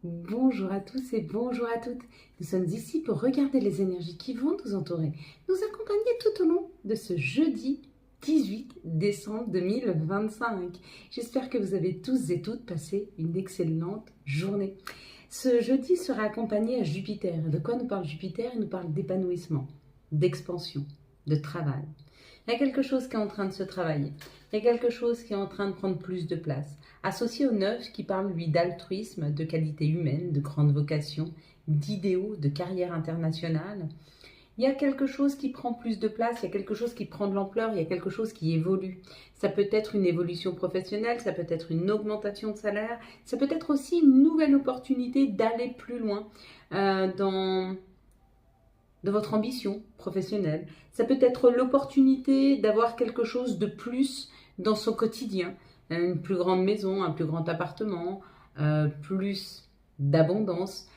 Bonjour à tous et bonjour à toutes. Nous sommes ici pour regarder les énergies qui vont nous entourer, nous accompagner tout au long de ce jeudi 18 décembre 2025. J'espère que vous avez tous et toutes passé une excellente journée. Ce jeudi sera accompagné à Jupiter. De quoi nous parle Jupiter? Il nous parle d'épanouissement, d'expansion, de travail. Il y a quelque chose qui est en train de se travailler. Il y a quelque chose qui est en train de prendre plus de place. Associé au 9 qui parle, lui, d'altruisme, de qualité humaine, de grande vocation, d'idéaux, de carrière internationale. Il y a quelque chose qui prend plus de place, il y a quelque chose qui prend de l'ampleur, il y a quelque chose qui évolue. Ça peut être une évolution professionnelle, ça peut être une augmentation de salaire, ça peut être aussi une nouvelle opportunité d'aller plus loin dans votre ambition professionnelle. Ça peut être l'opportunité d'avoir quelque chose de plus dans son quotidien. Une plus grande maison, un plus grand appartement, plus d'abondance,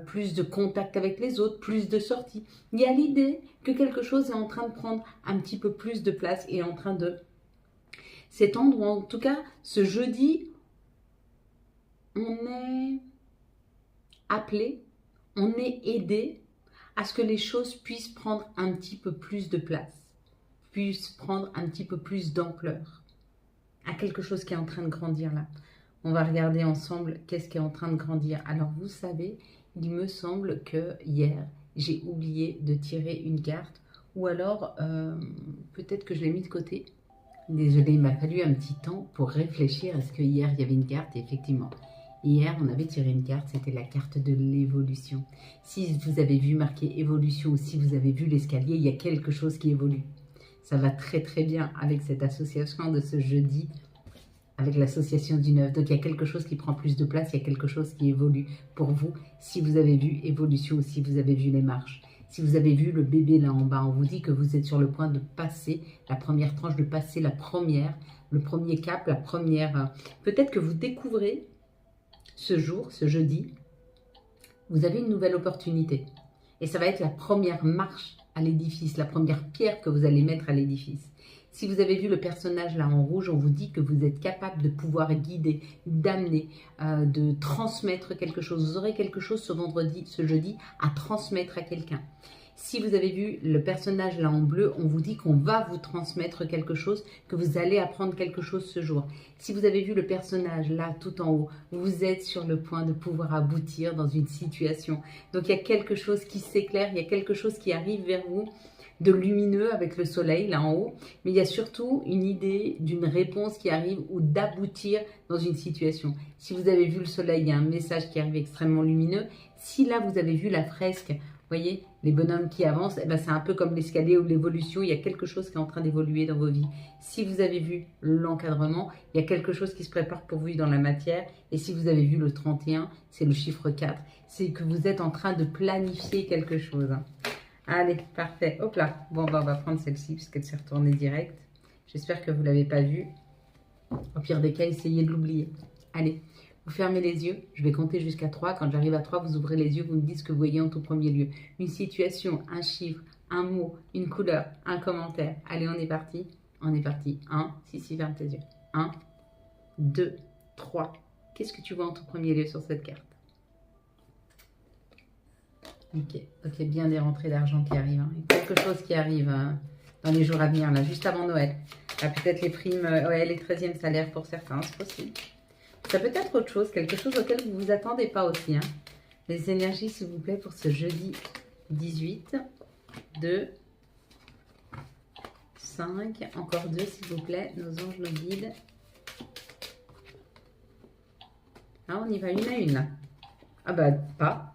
plus de contact avec les autres, plus de sorties. Il y a l'idée que quelque chose est en train de prendre un petit peu plus de place et est en train de s'étendre. Ou en tout cas, ce jeudi, on est appelé, on est aidé à ce que les choses puissent prendre un petit peu plus de place, puissent prendre un petit peu plus d'ampleur, à quelque chose qui est en train de grandir là. On va regarder ensemble qu'est-ce qui est en train de grandir. Alors vous savez, il me semble que hier, j'ai oublié de tirer une carte, ou alors peut-être que je l'ai mis de côté. Désolée, il m'a fallu un petit temps pour réfléchir. Est-ce que hier il y avait une carte? Et effectivement, hier on avait tiré une carte, c'était la carte de l'évolution. Si vous avez vu marqué évolution ou si vous avez vu l'escalier, il y a quelque chose qui évolue. Ça va très très bien avec cette association de ce jeudi, avec l'association du 9. Donc il y a quelque chose qui prend plus de place, il y a quelque chose qui évolue pour vous. Si vous avez vu évolution ou si vous avez vu les marches. Si vous avez vu le bébé là en bas, on vous dit que vous êtes sur le point de passer la première tranche, de passer le premier cap, la première... Peut-être que vous découvrez ce jour, ce jeudi, vous avez une nouvelle opportunité. Et ça va être la première marche à l'édifice, la première pierre que vous allez mettre à l'édifice. Si vous avez vu le personnage là en rouge, on vous dit que vous êtes capable de pouvoir guider, d'amener, de transmettre quelque chose. Vous aurez quelque chose ce jeudi, à transmettre à quelqu'un. Si vous avez vu le personnage là en bleu, on vous dit qu'on va vous transmettre quelque chose, que vous allez apprendre quelque chose ce jour. Si vous avez vu le personnage là tout en haut, vous êtes sur le point de pouvoir aboutir dans une situation. Donc il y a quelque chose qui s'éclaire, il y a quelque chose qui arrive vers vous, de lumineux avec le soleil là en haut, mais il y a surtout une idée d'une réponse qui arrive ou d'aboutir dans une situation. Si vous avez vu le soleil, il y a un message qui arrive extrêmement lumineux. Si là vous avez vu la fresque, vous voyez, les bonhommes qui avancent, eh ben c'est un peu comme l'escalier ou l'évolution, il y a quelque chose qui est en train d'évoluer dans vos vies. Si vous avez vu l'encadrement, il y a quelque chose qui se prépare pour vous dans la matière. Et si vous avez vu le 31, c'est le chiffre 4, c'est que vous êtes en train de planifier quelque chose. Allez, parfait. Hop là. Bon, bah, on va prendre celle-ci puisqu'elle s'est retournée direct. J'espère que vous ne l'avez pas vue. Au pire des cas, essayez de l'oublier. Allez, vous fermez les yeux. Je vais compter jusqu'à 3. Quand j'arrive à 3, vous ouvrez les yeux. Vous me dites ce que vous voyez en tout premier lieu. Une situation, un chiffre, un mot, une couleur, un commentaire. Allez, on est parti. On est parti. 1. Si, ferme tes yeux. 1, 2, 3. Qu'est-ce que tu vois en tout premier lieu sur cette carte? Ok, bien des rentrées d'argent qui arrivent. Hein. Quelque chose qui arrive dans les jours à venir, là, juste avant Noël. Peut-être les primes, les 13e salaires pour certains, c'est possible. Ça peut être autre chose, quelque chose auquel vous ne vous attendez pas aussi. Hein. Les énergies, s'il vous plaît, pour ce jeudi 18, 2, 5, encore 2, s'il vous plaît, nos anges, nos guides. Ah, on y va une à une, là. Ah bah, pas.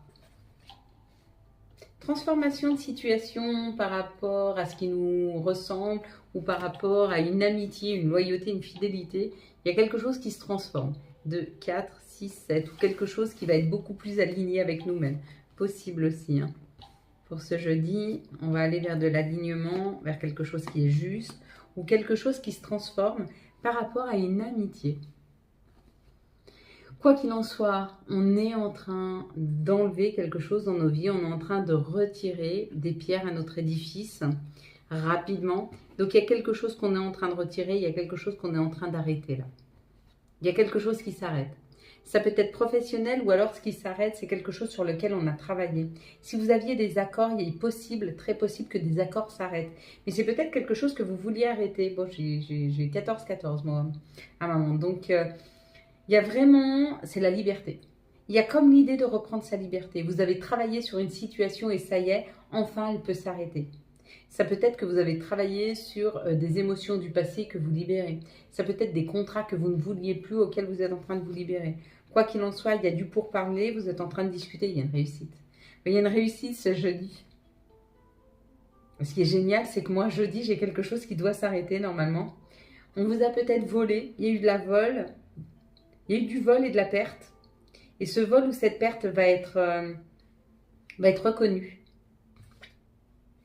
Transformation de situation par rapport à ce qui nous ressemble ou par rapport à une amitié, une loyauté, une fidélité. Il y a quelque chose qui se transforme. 2, 4, 6, 7 ou quelque chose qui va être beaucoup plus aligné avec nous-mêmes. Possible aussi. Hein. Pour ce jeudi, on va aller vers de l'alignement, vers quelque chose qui est juste ou quelque chose qui se transforme par rapport à une amitié. Quoi qu'il en soit, on est en train d'enlever quelque chose dans nos vies, on est en train de retirer des pierres à notre édifice rapidement. Donc il y a quelque chose qu'on est en train de retirer, il y a quelque chose qu'on est en train d'arrêter là. Il y a quelque chose qui s'arrête. Ça peut être professionnel ou alors ce qui s'arrête, c'est quelque chose sur lequel on a travaillé. Si vous aviez des accords, il est possible, très possible que des accords s'arrêtent. Mais c'est peut-être quelque chose que vous vouliez arrêter. Bon, j'ai 14-14 moi, à un moment. Donc, il y a vraiment, c'est la liberté. Il y a comme l'idée de reprendre sa liberté. Vous avez travaillé sur une situation et ça y est, enfin, elle peut s'arrêter. Ça peut être que vous avez travaillé sur des émotions du passé que vous libérez. Ça peut être des contrats que vous ne vouliez plus auxquels vous êtes en train de vous libérer. Quoi qu'il en soit, il y a du pourparler, vous êtes en train de discuter, il y a une réussite. Il y a une réussite ce jeudi. Ce qui est génial, c'est que moi, jeudi, j'ai quelque chose qui doit s'arrêter normalement. On vous a peut-être volé, il y a eu de la vol, il y a eu du vol et de la perte. Et ce vol ou cette perte va être reconnue.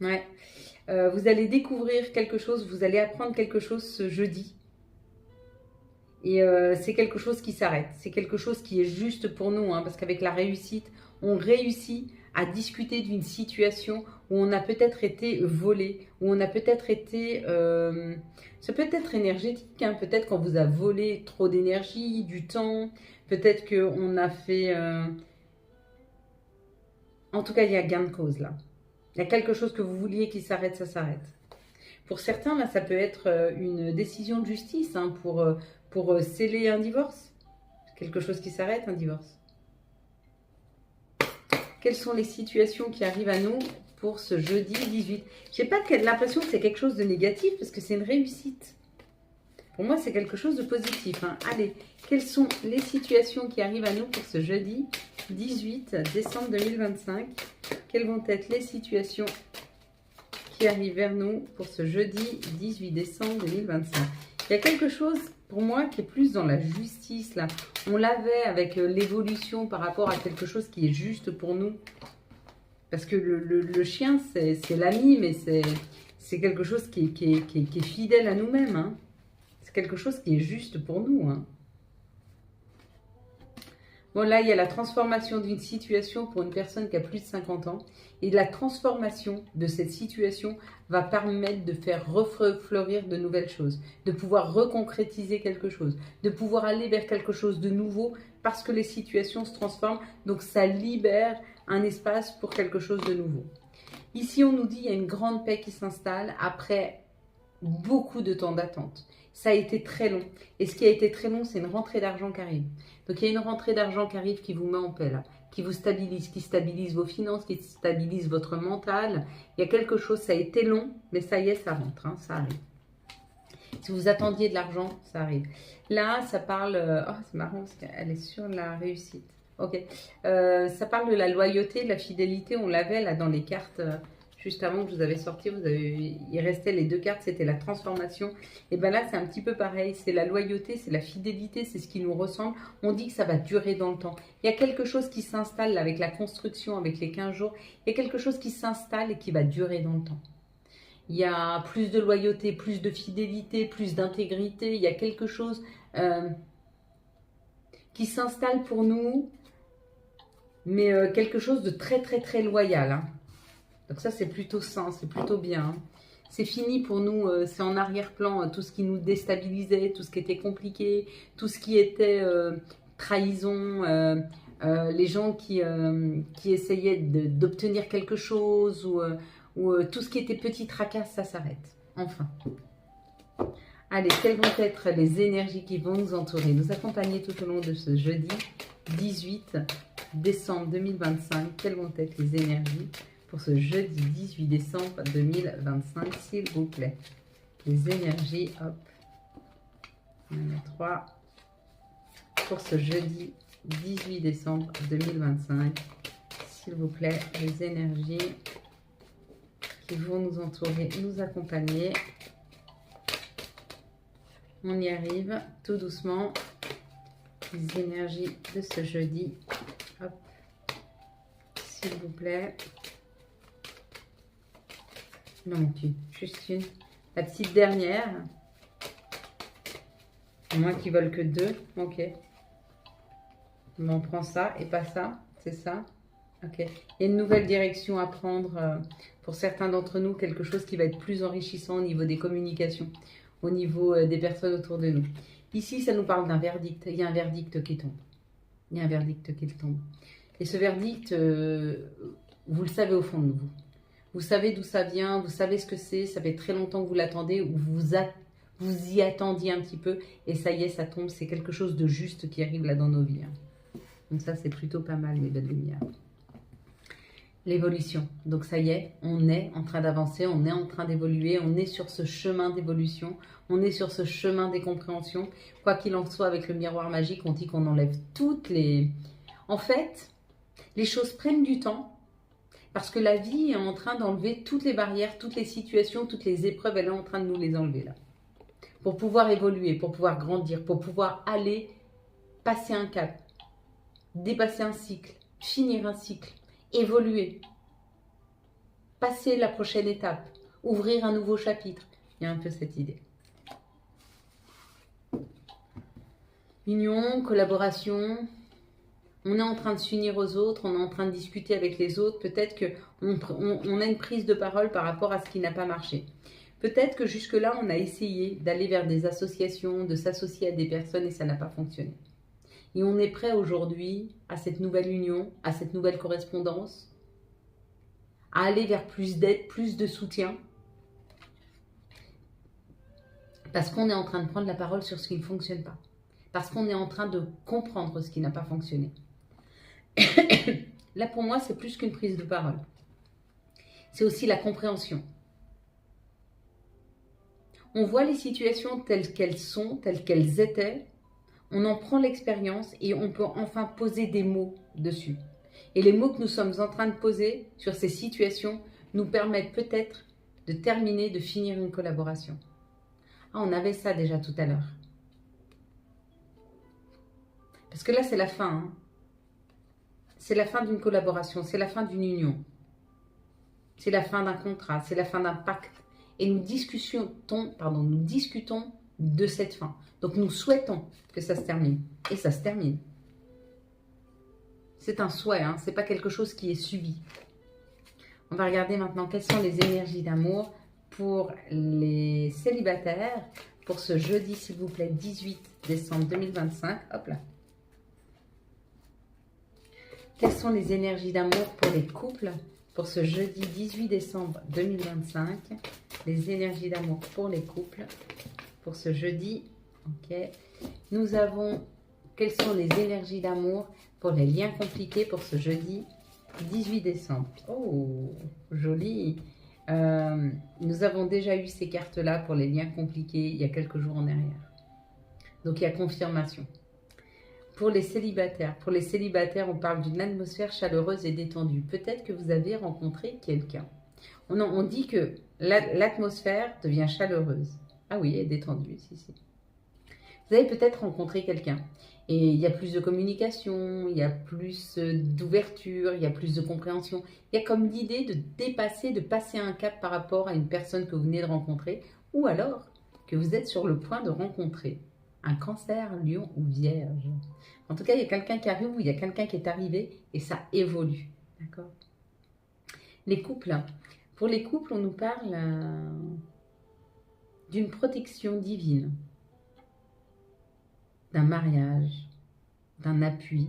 Ouais. Vous allez découvrir quelque chose, vous allez apprendre quelque chose ce jeudi. Et c'est quelque chose qui s'arrête. C'est quelque chose qui est juste pour nous, hein, parce qu'avec la réussite, on réussit à discuter d'une situation où on a peut-être été volé, où on a peut-être été... ça peut être énergétique, hein, peut-être qu'on vous a volé trop d'énergie, du temps, peut-être qu'on a fait... En tout cas, il y a gain de cause là. Il y a quelque chose que vous vouliez qui s'arrête, ça s'arrête. Pour certains, là, ça peut être une décision de justice hein, pour sceller un divorce. Quelque chose qui s'arrête, un divorce. Quelles sont les situations qui arrivent à nous pour ce jeudi 18? Je n'ai pas l'impression que c'est quelque chose de négatif parce que c'est une réussite. Pour moi, c'est quelque chose de positif. Hein. Allez, quelles sont les situations qui arrivent à nous pour ce jeudi 18 décembre 2025? Quelles vont être les situations qui arrivent vers nous pour ce jeudi 18 décembre 2025? Il y a quelque chose pour moi qui est plus dans la justice là. On l'avait avec l'évolution par rapport à quelque chose qui est juste pour nous. Parce que le chien, c'est l'ami, mais c'est quelque chose qui est fidèle à nous-mêmes. Hein. C'est quelque chose qui est juste pour nous. Hein. Bon, là, il y a la transformation d'une situation pour une personne qui a plus de 50 ans. Et la transformation de cette situation va permettre de faire refleurir de nouvelles choses, de pouvoir reconcrétiser quelque chose, de pouvoir aller vers quelque chose de nouveau parce que les situations se transforment. Donc, ça libère un espace pour quelque chose de nouveau. Ici, on nous dit qu'il y a une grande paix qui s'installe après beaucoup de temps d'attente. Ça a été très long. Et ce qui a été très long, c'est une rentrée d'argent qui arrive. Donc, il y a une rentrée d'argent qui arrive qui vous met en paix, là, qui vous stabilise, qui stabilise vos finances, qui stabilise votre mental. Il y a quelque chose, ça a été long, mais ça y est, ça rentre, hein, ça arrive. Si vous attendiez de l'argent, ça arrive. Là, ça parle... oh, c'est marrant, parce qu'elle est sur la réussite. Ok. Ça parle de la loyauté, de la fidélité. On l'avait là dans les cartes... juste avant que je vous avais sorti, il restait les deux cartes, c'était la transformation. Et bien là, c'est un petit peu pareil, c'est la loyauté, c'est la fidélité, c'est ce qui nous ressemble. On dit que ça va durer dans le temps. Il y a quelque chose qui s'installe avec la construction, avec les 15 jours. Il y a quelque chose qui s'installe et qui va durer dans le temps. Il y a plus de loyauté, plus de fidélité, plus d'intégrité. Il y a quelque chose qui s'installe pour nous, mais quelque chose de très, très, très loyal, hein. Donc ça, c'est plutôt sain, c'est plutôt bien. Hein. C'est fini pour nous, c'est en arrière-plan, tout ce qui nous déstabilisait, tout ce qui était compliqué, tout ce qui était trahison, les gens qui essayaient d'obtenir quelque chose, ou tout ce qui était petit tracas, ça s'arrête. Enfin. Allez, quelles vont être les énergies qui vont nous entourer, nous accompagner tout au long de ce jeudi 18 décembre 2025? Quelles vont être les énergies pour ce jeudi 18 décembre 2025, s'il vous plaît? Les énergies, hop. Il y en a 3. Pour ce jeudi 18 décembre 2025, s'il vous plaît, les énergies qui vont nous entourer, nous accompagner. On y arrive tout doucement. Les énergies de ce jeudi, hop. S'il vous plaît. Non, juste une. La petite dernière. Moi qui vole que 2. Ok. On prend ça et pas ça. C'est ça. Ok. Il y a une nouvelle direction à prendre pour certains d'entre nous. Quelque chose qui va être plus enrichissant au niveau des communications. Au niveau des personnes autour de nous. Ici, ça nous parle d'un verdict. Il y a un verdict qui tombe. Il y a un verdict qui tombe. Et ce verdict, vous le savez au fond de vous. Vous savez d'où ça vient, vous savez ce que c'est, ça fait très longtemps que vous l'attendez, ou vous y attendiez un petit peu, et ça y est, ça tombe, c'est quelque chose de juste qui arrive là dans nos vies. Donc ça, c'est plutôt pas mal, mes belles lumières. L'évolution. Donc ça y est, on est en train d'avancer, on est en train d'évoluer, on est sur ce chemin d'évolution, on est sur ce chemin des compréhensions. Quoi qu'il en soit, avec le miroir magique, on dit qu'on enlève toutes les... En fait, les choses prennent du temps parce que la vie est en train d'enlever toutes les barrières, toutes les situations, toutes les épreuves, elle est en train de nous les enlever là. Pour pouvoir évoluer, pour pouvoir grandir, pour pouvoir aller passer un cap, dépasser un cycle, finir un cycle, évoluer, passer la prochaine étape, ouvrir un nouveau chapitre. Il y a un peu cette idée. Union, collaboration, on est en train de s'unir aux autres, on est en train de discuter avec les autres. Peut-être qu'on a une prise de parole par rapport à ce qui n'a pas marché. Peut-être que jusque-là, on a essayé d'aller vers des associations, de s'associer à des personnes et ça n'a pas fonctionné. Et on est prêt aujourd'hui à cette nouvelle union, à cette nouvelle correspondance, à aller vers plus d'aide, plus de soutien. Parce qu'on est en train de prendre la parole sur ce qui ne fonctionne pas. Parce qu'on est en train de comprendre ce qui n'a pas fonctionné. Là, pour moi, c'est plus qu'une prise de parole. C'est aussi la compréhension. On voit les situations telles qu'elles sont, telles qu'elles étaient. On en prend l'expérience et on peut enfin poser des mots dessus. Et les mots que nous sommes en train de poser sur ces situations nous permettent peut-être de terminer, de finir une collaboration. Ah, on avait ça déjà tout à l'heure. Parce que là, c'est la fin. Hein. C'est la fin d'une collaboration, c'est la fin d'une union. C'est la fin d'un contrat, c'est la fin d'un pacte. Et nous discutons de cette fin. Donc nous souhaitons que ça se termine. Et ça se termine. C'est un souhait, hein, ce n'est pas quelque chose qui est subi. On va regarder maintenant quelles sont les énergies d'amour pour les célibataires. Pour ce jeudi, s'il vous plaît, 18 décembre 2025. Hop là. Quelles sont les énergies d'amour pour les couples pour ce jeudi 18 décembre 2025? Les énergies d'amour pour les couples pour ce jeudi. Ok. Nous avons quelles sont les énergies d'amour pour les liens compliqués pour ce jeudi 18 décembre. Oh, joli. Nous avons déjà eu ces cartes-là pour les liens compliqués il y a quelques jours en arrière. Donc, il y a confirmation. Pour les célibataires, on parle d'une atmosphère chaleureuse et détendue. Peut-être que vous avez rencontré quelqu'un. On dit que l'atmosphère devient chaleureuse. Ah oui, elle est détendue, si. Vous avez peut-être rencontré quelqu'un. Et il y a plus de communication, il y a plus d'ouverture, il y a plus de compréhension. Il y a comme l'idée de dépasser, de passer un cap par rapport à une personne que vous venez de rencontrer. Ou alors que vous êtes sur le point de rencontrer un cancer, lion ou vierge. En tout cas, il y a quelqu'un qui arrive ou il y a quelqu'un qui est arrivé et ça évolue. D'accord? Les couples. Pour les couples, on nous parle d'une protection divine, d'un mariage, d'un appui.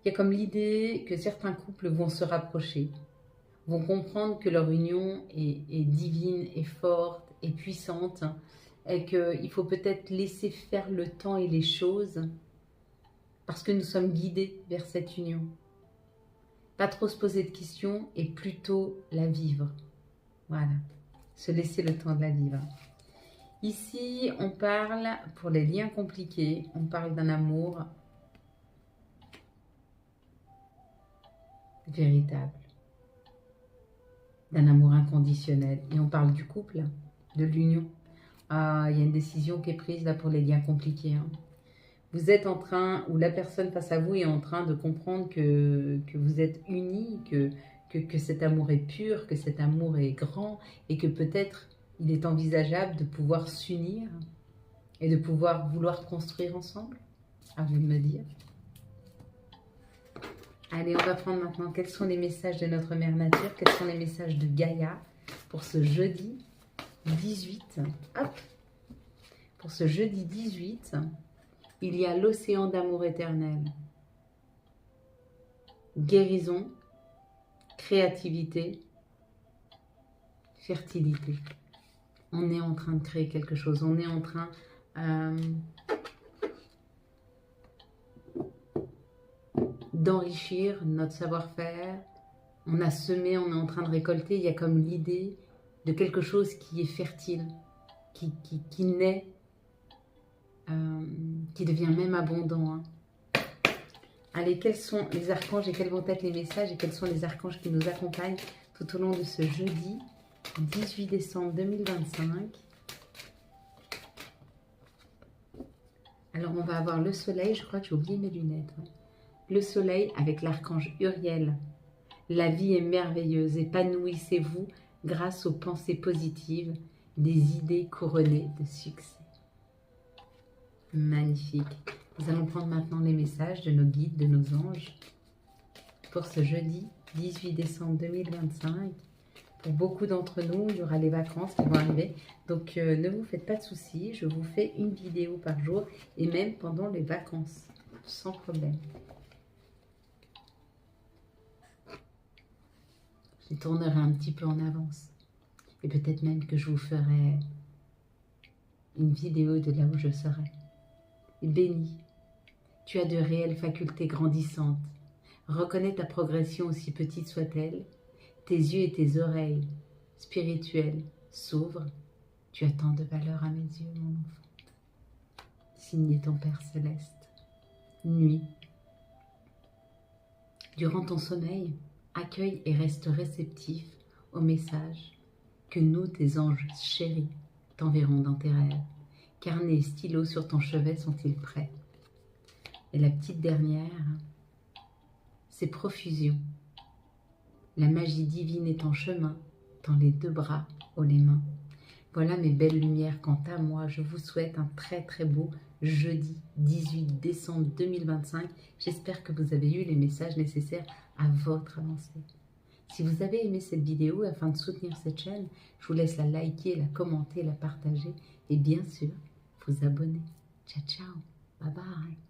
Il y a comme l'idée que certains couples vont se rapprocher, vont comprendre que leur union est divine, est forte, est puissante, et qu'il faut peut-être laisser faire le temps et les choses parce que nous sommes guidés vers cette union. Pas trop se poser de questions et plutôt la vivre. Voilà, se laisser le temps de la vivre. Ici, on parle, pour les liens compliqués, on parle d'un amour véritable, d'un amour inconditionnel. Et on parle du couple, de l'union. Ah, il y a une décision qui est prise là pour les liens compliqués. Hein. Vous êtes en train, ou la personne face à vous est en train de comprendre que vous êtes unis, que cet amour est pur, que cet amour est grand et que peut-être il est envisageable de pouvoir s'unir et de pouvoir vouloir construire ensemble. À vous de me dire. Allez, on va prendre maintenant quels sont les messages de notre mère nature, quels sont les messages de Gaïa pour ce jeudi 18. Hop. Pour ce jeudi 18, il y a l'océan d'amour éternel. guérison, créativité, fertilité. On est en train de créer quelque chose. On est en train d'enrichir notre savoir-faire. On a semé, on est en train de récolter. Il y a comme l'idée de quelque chose qui est fertile, qui naît, qui devient même abondant. Hein. Allez, quels sont les archanges et quels vont être les messages et quels sont les archanges qui nous accompagnent tout au long de ce jeudi 18 décembre 2025. Alors, on va avoir le soleil. Je crois que j'ai oublié mes lunettes. Ouais. Le soleil avec l'archange Uriel. La vie est merveilleuse. Épanouissez-vous grâce aux pensées positives, des idées couronnées de succès. Magnifique. Nous allons prendre maintenant les messages de nos guides, de nos anges pour ce jeudi 18 décembre 2025. Pour beaucoup d'entre nous, il y aura les vacances qui vont arriver. Donc, ne vous faites pas de soucis. Je vous fais une vidéo par jour et même pendant les vacances, sans problème. Je tournerai un petit peu en avance. Et peut-être même que je vous ferai une vidéo de là où je serai. Béni, tu as de réelles facultés grandissantes. Reconnais ta progression aussi petite soit-elle. Tes yeux et tes oreilles spirituelles s'ouvrent. Tu as tant de valeur à mes yeux, mon enfant. Signé ton Père Céleste. Nuit. Durant ton sommeil, accueille et reste réceptif aux messages que nous, tes anges chéris, t'enverrons dans tes rêves. Carnet et stylo sur ton chevet sont-ils prêts? Et la petite dernière, c'est profusion. La magie divine est en chemin, tends les deux bras, haut les mains. Voilà mes belles lumières. Quant à moi, je vous souhaite un très très beau jeudi 18 décembre 2025. J'espère que vous avez eu les messages nécessaires à votre avancée. Si vous avez aimé cette vidéo, afin de soutenir cette chaîne, je vous laisse la liker, la commenter, la partager et bien sûr, vous abonner. Ciao, ciao. Bye bye.